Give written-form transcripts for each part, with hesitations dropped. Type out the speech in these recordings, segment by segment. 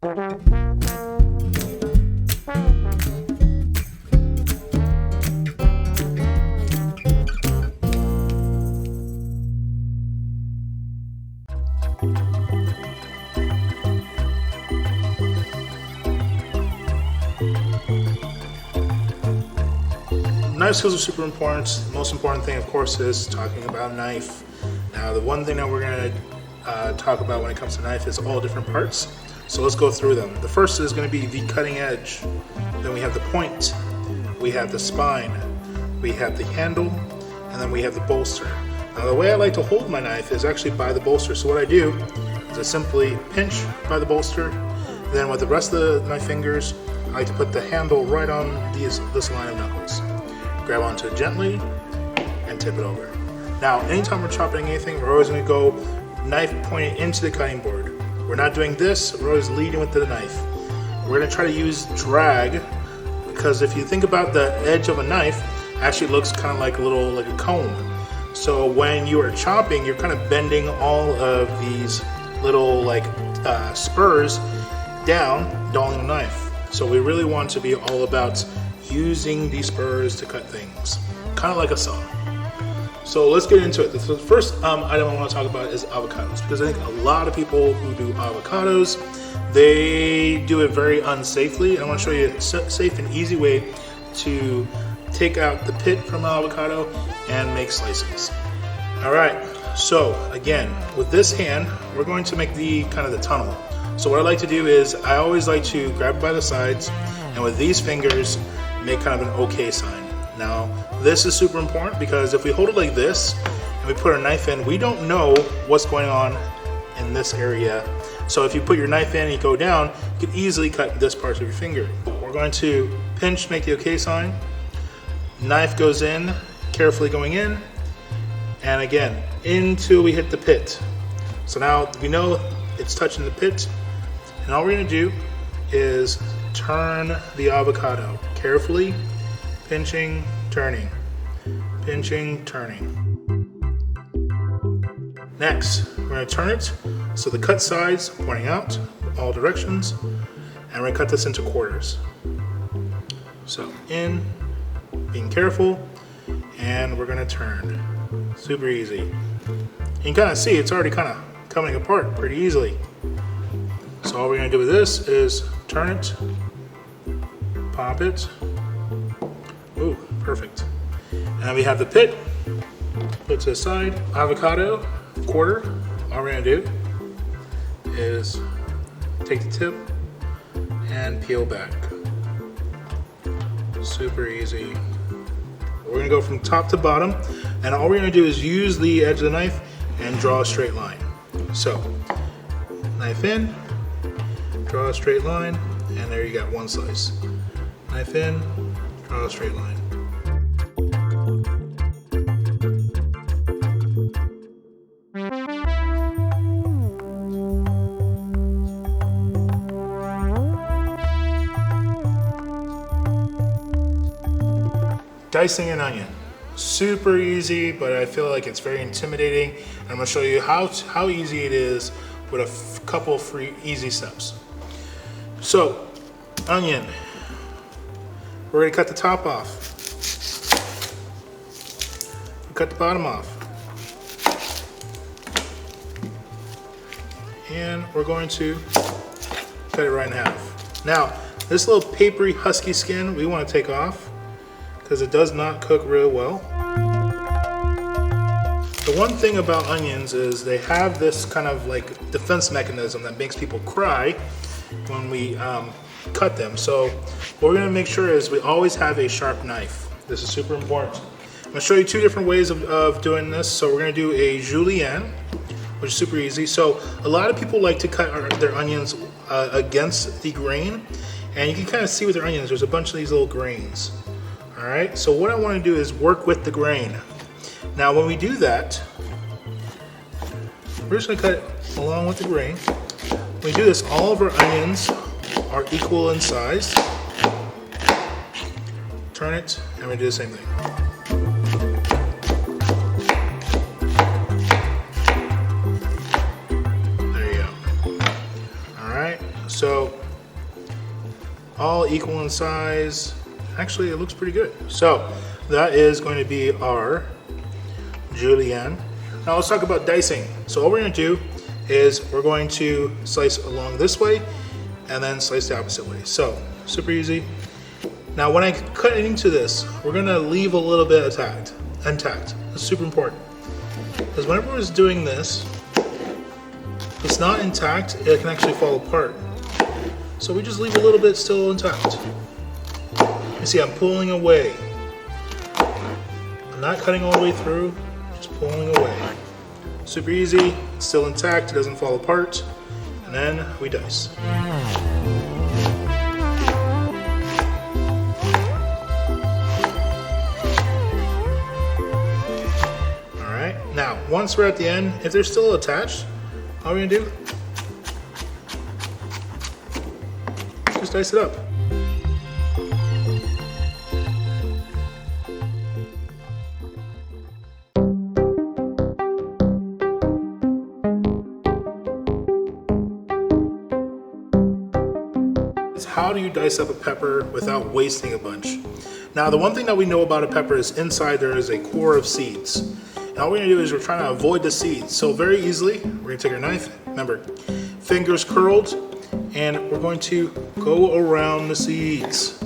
Knife skills are super important. The most important thing, of course, is talking about knife. Now, the one thing that we're going to talk about when it comes to knife is all different parts. So let's go through them. The first is going to be the cutting edge. Then we have the point. We have the spine. We have the handle. And then we have the bolster. Now, the way I like to hold my knife is actually by the bolster. So what I do is I simply pinch by the bolster. Then with the rest of my fingers, I like to put the handle right on this line of knuckles. Grab onto it gently and tip it over. Now, anytime we're chopping anything, we're always going to go knife pointing into the cutting board. We're not doing this, we're always leading with the knife. We're going to try to use drag, because if you think about the edge of a knife, it actually looks kind of like a comb. So when you are chopping, you're kind of bending all of these little spurs down the knife. So we really want to be all about using these spurs to cut things, kind of like a saw. So let's get into it. The first item I want to talk about is avocados, because I think a lot of people who do avocados, they do it very unsafely. And I want to show you a safe and easy way to take out the pit from an avocado and make slices. All right, so again, with this hand, we're going to make the tunnel. So what I like to do is I always like to grab it by the sides, and with these fingers, make kind of an OK sign. Now, this is super important because if we hold it like this and we put our knife in, we don't know what's going on in this area. So if you put your knife in and you go down, you can easily cut this part of your finger. We're going to pinch, make the OK sign. Knife goes in, carefully going in, and again, until we hit the pit. So now we know it's touching the pit, and all we're going to do is turn the avocado carefully, pinching, turning, pinching, turning. Next, we're going to turn it so the cut sides pointing out all directions, and we're going to cut this into quarters. So in, being careful, and we're going to turn. Super easy. You can kind of see it's already kind of coming apart pretty easily. So all we're going to do with this is turn it, pop it. Ooh, perfect. And then we have the pit, put to the side, avocado, quarter. All we're going to do is take the tip and peel back. Super easy. We're going to go from top to bottom, and all we're going to do is use the edge of the knife and draw a straight line. So, knife in, draw a straight line, and there you got one slice. Knife in, draw a straight line. Dicing an onion. Super easy, but I feel like it's very intimidating. And I'm going to show you how easy it is with a couple of easy steps. So, onion. We're going to cut the top off. Cut the bottom off. And we're going to cut it right in half. Now, this little papery husky skin we want to take off because it does not cook real well. The one thing about onions is they have this kind of like defense mechanism that makes people cry when we cut them. So what we're going to make sure is we always have a sharp knife. This is super important. I'm going to show you two different ways of doing this. So we're going to do a julienne, which is super easy. So a lot of people like to cut their onions against the grain, and you can kind of see with their onions there's a bunch of these little grains. All right, so what I want to do is work with the grain. Now when we do that, we're just going to cut it along with the grain. When we do this, all of our onions are equal in size. Turn it, and we do the same thing. There you go. All right, so all equal in size. Actually, it looks pretty good. So that is going to be our julienne. Now let's talk about dicing. So all we're going to do is we're going to slice along this way and then slice the opposite way. So super easy. Now when I cut into this, we're going to leave a little bit intact. It's super important because whenever we're doing this, if it's not intact, it can actually fall apart. So we just leave a little bit still intact. You see, I'm pulling away. I'm not cutting all the way through, just pulling away. Super easy, it's still intact, it doesn't fall apart, and then we dice. Alright, now once we're at the end, if they're still attached, all we're gonna do, just dice it up. How do you dice up a pepper without wasting a bunch? Now, the one thing that we know about a pepper is inside there is a core of seeds. And all we're gonna do is we're trying to avoid the seeds. So very easily, we're gonna take our knife, remember, fingers curled, and we're going to go around the seeds,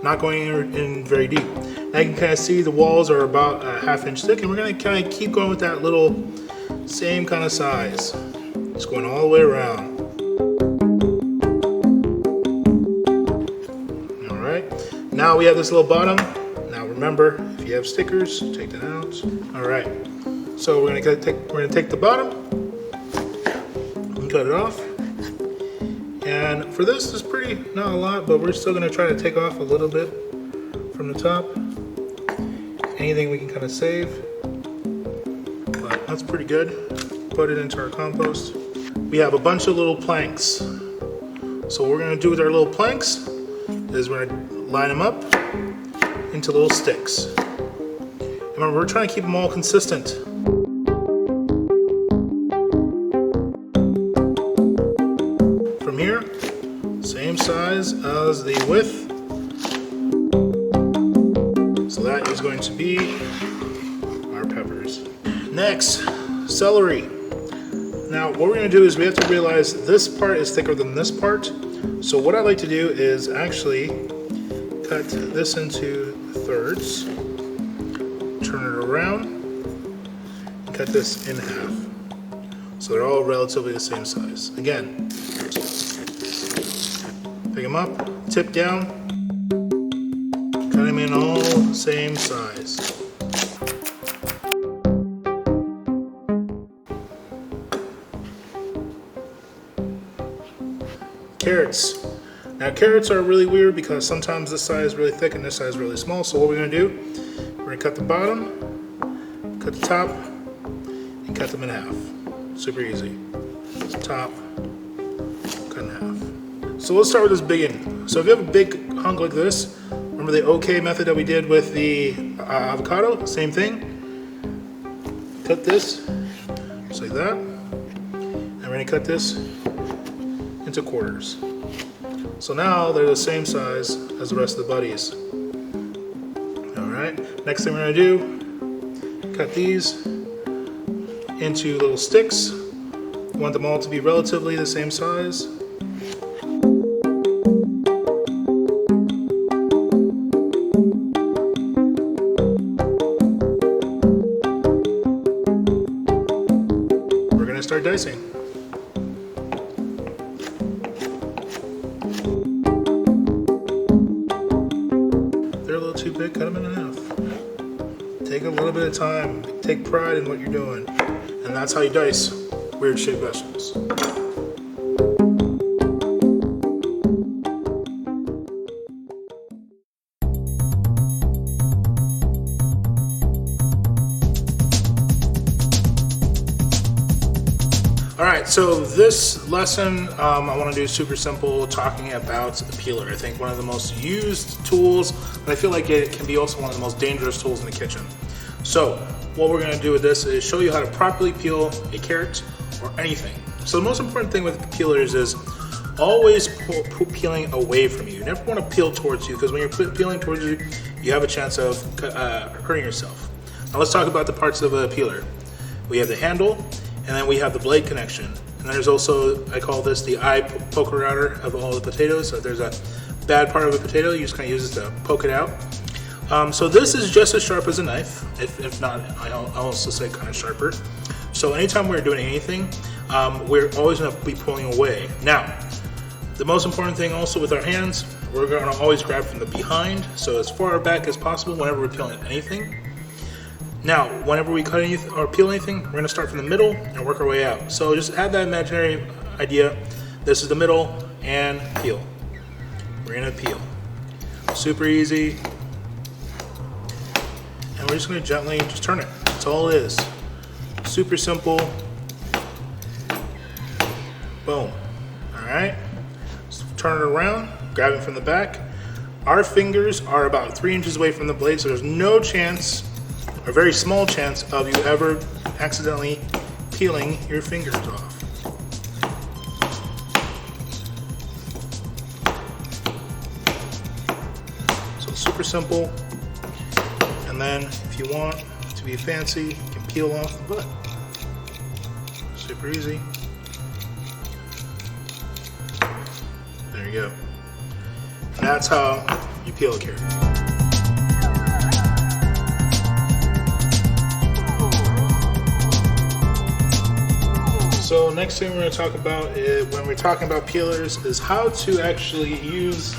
not going in very deep. Now you can kind of see the walls are about a ½ inch thick, and we're gonna kind of keep going with that little same kind of size. Just going all the way around. Now we have this little bottom. Now remember, if you have stickers, take that out. All right. So we're gonna take the bottom and cut it off. And for this, it's pretty not a lot, but we're still gonna try to take off a little bit from the top. Anything we can kind of save, but that's pretty good. Put it into our compost. We have a bunch of little planks. So what we're gonna do with our little planks is we're gonna line them up into little sticks. Remember, we're trying to keep them all consistent. From here, same size as the width. So that is going to be our peppers. Next, celery. Now, what we're gonna do is we have to realize this part is thicker than this part. So what I like to do is actually cut this into thirds, turn it around, and cut this in half. So they're all relatively the same size. Again, pick them up, tip down, cut them in all the same size. Carrots. Now carrots are really weird because sometimes this side is really thick and this side is really small. So what we're gonna do, we're gonna cut the bottom, cut the top, and cut them in half. Super easy. Top, cut in half. So let's start with this big one. So if you have a big hunk like this, remember the OK method that we did with the avocado? Same thing. Cut this, just like that. And we're gonna cut this into quarters. So now they're the same size as the rest of the buddies. All right, next thing we're gonna do, cut these into little sticks. We want them all to be relatively the same size. We're gonna start dicing. Too big, cut them in half. Take a little bit of time, take pride in what you're doing. And that's how you dice weird shaped vegetables. Alright, so this lesson I want to do super simple, talking about the peeler. I think one of the most used tools, but I feel like it can be also one of the most dangerous tools in the kitchen. So what we're going to do with this is show you how to properly peel a carrot or anything. So the most important thing with peelers is always peeling away from you. You never want to peel towards you, because when you're peeling towards you, you have a chance of hurting yourself. Now let's talk about the parts of a peeler. We have the handle, and then we have the blade connection. And then there's also, I call this the eye poker outer of all the potatoes. So if there's a bad part of a potato, you just kind of use it to poke it out. So this is just as sharp as a knife, if not, I'll also say kind of sharper. So anytime we're doing anything, we're always going to be pulling away. Now, the most important thing also with our hands, we're going to always grab from the behind, so as far back as possible whenever we're peeling anything. Now, whenever we cut anything or peel anything, we're going to start from the middle and work our way out. So just have that imaginary idea. This is the middle, and peel. We're going to peel. Super easy. And we're just going to gently just turn it. That's all it is. Super simple. Boom. All right. So turn it around, grab it from the back. Our fingers are about 3 inches away from the blade, so there's no chance, or very small chance, of you ever accidentally peeling your fingers off. So super simple. And then if you want to be fancy, you can peel off the butt. Super easy. There you go. And that's how you peel a carrot. So next thing we're going to talk about when we're talking about peelers is how to actually use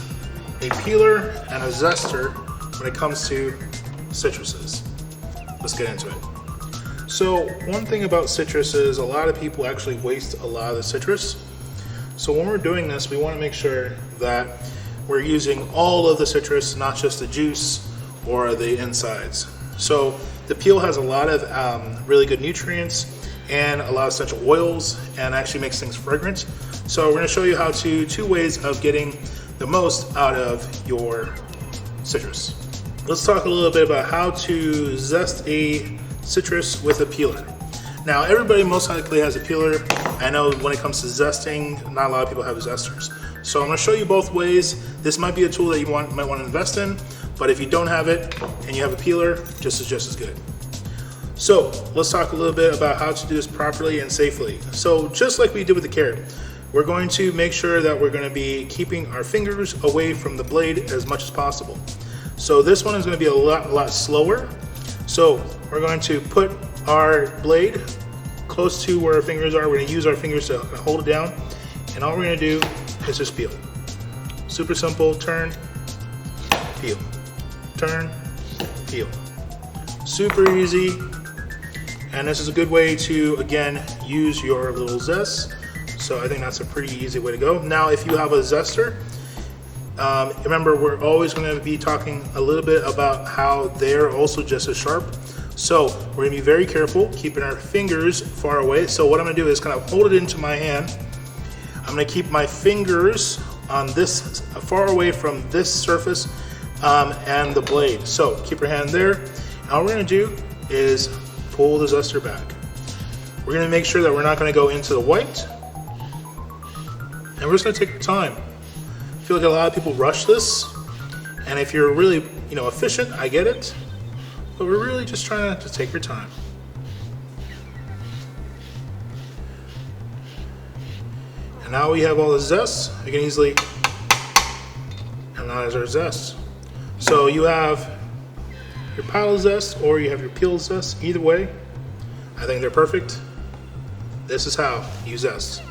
a peeler and a zester when it comes to citruses. Let's get into it. So one thing about citrus is a lot of people actually waste a lot of the citrus. So when we're doing this, we want to make sure that we're using all of the citrus, not just the juice or the insides. So the peel has a lot of really good nutrients and a lot of essential oils, and actually makes things fragrant. So we're going to show you how to 2 ways of getting the most out of your citrus. Let's talk a little bit about how to zest a citrus with a peeler. Now, everybody most likely has a peeler. I know when it comes to zesting, not a lot of people have zesters. So I'm going to show you both ways. This might be a tool that you might want to invest in, but if you don't have it and you have a peeler, just as good. So let's talk a little bit about how to do this properly and safely. So just like we did with the carrot, we're going to make sure that we're going to be keeping our fingers away from the blade as much as possible. So this one is going to be a lot slower. So we're going to put our blade close to where our fingers are. We're going to use our fingers to hold it down, and all we're going to do is just peel. Super simple. Turn, peel, turn, peel. Super easy. And this is a good way to, again, use your little zest. So I think that's a pretty easy way to go. Now, if you have a zester, remember, we're always going to be talking a little bit about how they're also just as sharp. So we're going to be very careful, keeping our fingers far away. So what I'm going to do is kind of hold it into my hand. I'm going to keep my fingers on this, far away from this surface and the blade. So keep your hand there. And all we're going to do is pull the zester back. We're going to make sure that we're not going to go into the white. And we're just going to take our time. I feel like a lot of people rush this. And if you're really, efficient, I get it. But we're really just trying to take your time. And now we have all the zest. We can easily, and now there's our zest. So you have your pile zest or you have your peel zest. Either way, I think they're perfect. This is how you zest.